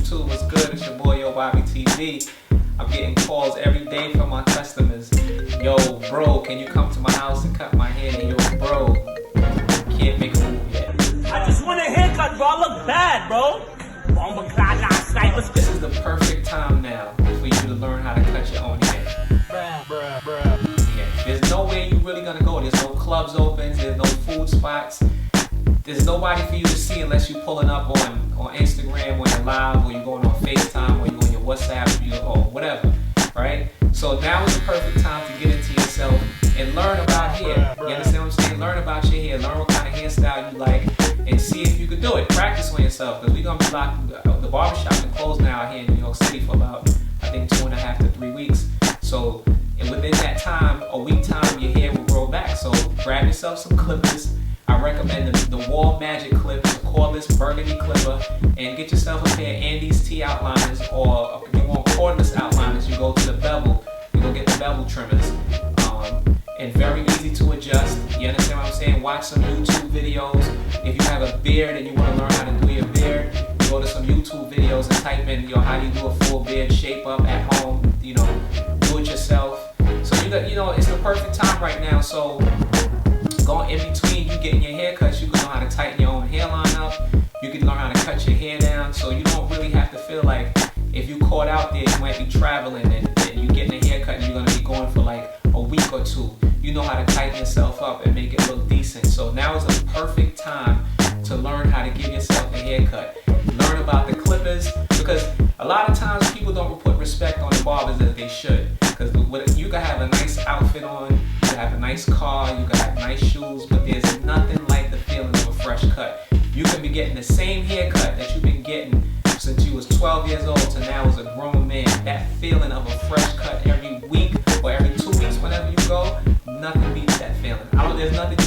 YouTube, what's good? It's your boy Yo Bobby TV. I'm getting calls every day from my customers. Yo, bro, can you come to my house and cut my hair? Yo, bro, can't make a move yet. I just want a haircut, bro. I look bad, bro. This is the perfect time now for you to learn how to cut your own hair. Yeah, there's nowhere you really gonna go. There's no clubs open. There's no food spots. There's nobody for you to see unless you're pulling up on Instagram when you're live, or you're going on FaceTime, or you're on your WhatsApp, or whatever, right? So now is the perfect time to get into yourself and learn about hair. You understand what I'm saying? Learn about your hair. Learn what kind of hairstyle you like, and see if you can do it. Practice on yourself, because we're gonna be locked. The barbershop is closed now out here in New York City for about, I think, 2.5 to 3 weeks. So, and within that time, a week time, your hair will grow back. So grab yourself some clippers. I recommend the Wall Magic clips, the cordless burgundy clipper, and get yourself a pair of Andy's T outliners, or if you want cordless outliners, you go to the bevel. You go get the bevel trimmers, and very easy to adjust. You understand what I'm saying? Watch some YouTube videos. If you have a beard and you want to learn how to do your beard, you go to some YouTube videos and type in, how do you do a full beard shape up at home? Do it yourself. So it's the perfect time right now. So going in between you getting your haircuts, you can know how to tighten your own hairline up. You can learn how to cut your hair down, so you don't really have to feel like if you caught out there, you might be traveling and you getting a haircut and you're gonna be going for like a week or two. You know how to tighten yourself up and make it look decent. So now is the perfect time to learn how to give yourself a haircut. Learn about the clippers, because a lot of times people don't put respect on the barbers as they should. Because you can have a nice outfit on, you can have a nice car, you can have nice shoes, but there's nothing like the feeling of a fresh cut. You can be getting the same haircut that you've been getting since you was 12 years old to now as a grown man. That feeling of a fresh cut every week or every 2 weeks, whenever you go, nothing beats that feeling. There's nothing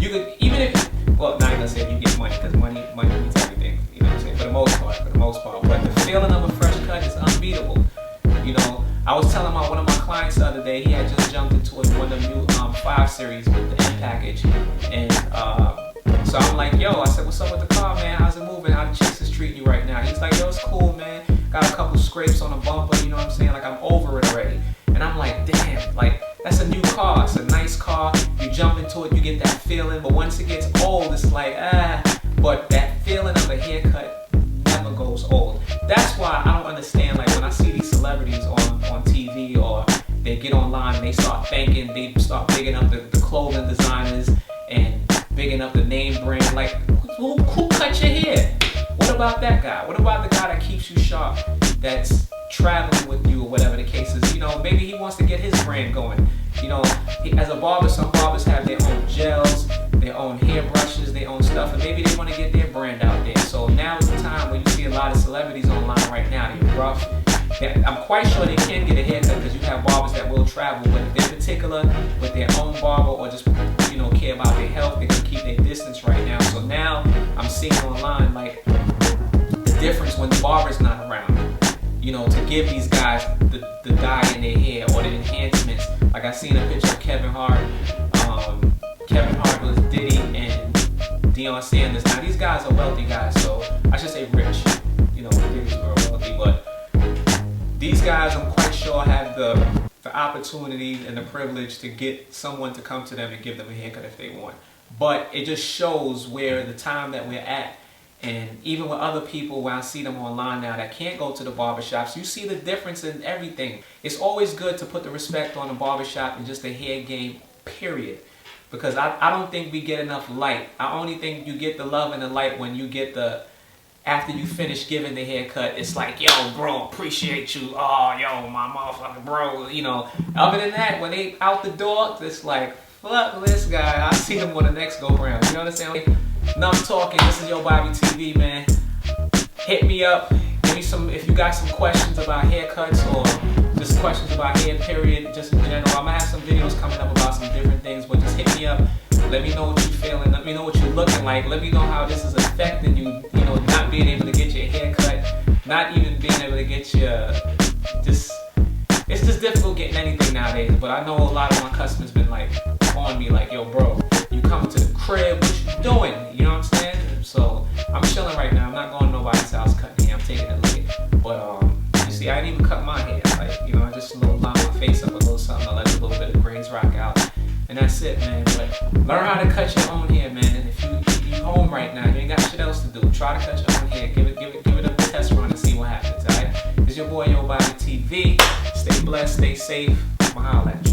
you could even if, well, not gonna say if you get money, because money beats everything. You know what I'm saying? For the most part. But the feeling of a fresh cut is unbeatable. I was telling one of my clients the other day, he had just jumped into one of the new 5 Series with the M package, and so I'm like, yo, I said, what's up with the car, man? How's it moving? How the chicks is treating you right now? He's like, yo, it's cool, man. Got a couple scrapes on the bumper, you know what I'm saying? Like, I'm over it already. And I'm like, damn, like, that's a new car. It's a nice car. You jump into it, you get that feeling. But once it gets old, it's like, But that feeling of a haircut never goes old. That's why I don't understand, like, when I see these celebrities on TV, or they get online and they start bigging up the clothing designers and bigging up the name brand. Like, who cut your hair? What about that guy? What about the guy that keeps you sharp, that's traveling with you, or whatever the case is? Maybe he wants to get his brand going. As a barber, some barbers have their own gels, their own hairbrushes, their own stuff, and maybe they want to get their brand out there. So now is the time when you see a lot of celebrities online right now. They're rough. I'm quite sure they can get a haircut, because you have barbers that will travel, but if they're particular with their own barber, or just care about their health, they can keep their distance right now. So now I'm seeing online, like, the difference when the barber's not around. To give these guys the dye in their hair or the enhancements. Like, I seen a picture of Kevin Hart. Kevin Hart was Diddy and Deion Sanders. Now, these guys are wealthy guys, so I should say rich. Diddy's real wealthy, but these guys, I'm quite sure, have the opportunity and the privilege to get someone to come to them and give them a haircut if they want. But it just shows where the time that we're at. And even with other people, where I see them online now that can't go to the barbershops, you see the difference in everything. It's always good to put the respect on the barbershop and just the hair game, period. Because I don't think we get enough light. I only think you get the love and the light when you get after you finish giving the haircut. It's like, yo, bro, appreciate you. Oh, yo, my motherfucking bro. Other than that, when they out the door, it's like, fuck this guy. I see him on the next go round. You understand? Enough talking. This is Yo Bobby TV, man. Hit me up. Give me some, if you got some questions about haircuts, or just questions about hair, period, just in general. I'm gonna have some videos coming up about some different things, but just hit me up. Let me know what you're feeling. Let me know what you're looking like. Let me know how this is affecting you. Not being able to get your hair cut, not even being able to get it's just difficult getting anything nowadays. But I know a lot of my customers been like on me, like, yo, bro, you coming to the crib, what you doing? You know what I'm saying? So I'm chilling right now. I'm not going to nobody's house cutting hair. I'm taking it late. But you see, I didn't even cut my hair. Like, you know, I just a little line my face up, a little something, I let a little bit of braids rock out, and that's it, man. But learn how to cut your own hair, man. If you home right now, you ain't got shit else to do. Try to cut your own hair. Give it a test run and see what happens. Alright? It's your boy Yo Bobby TV. Stay blessed, stay safe. I'ma holla at you.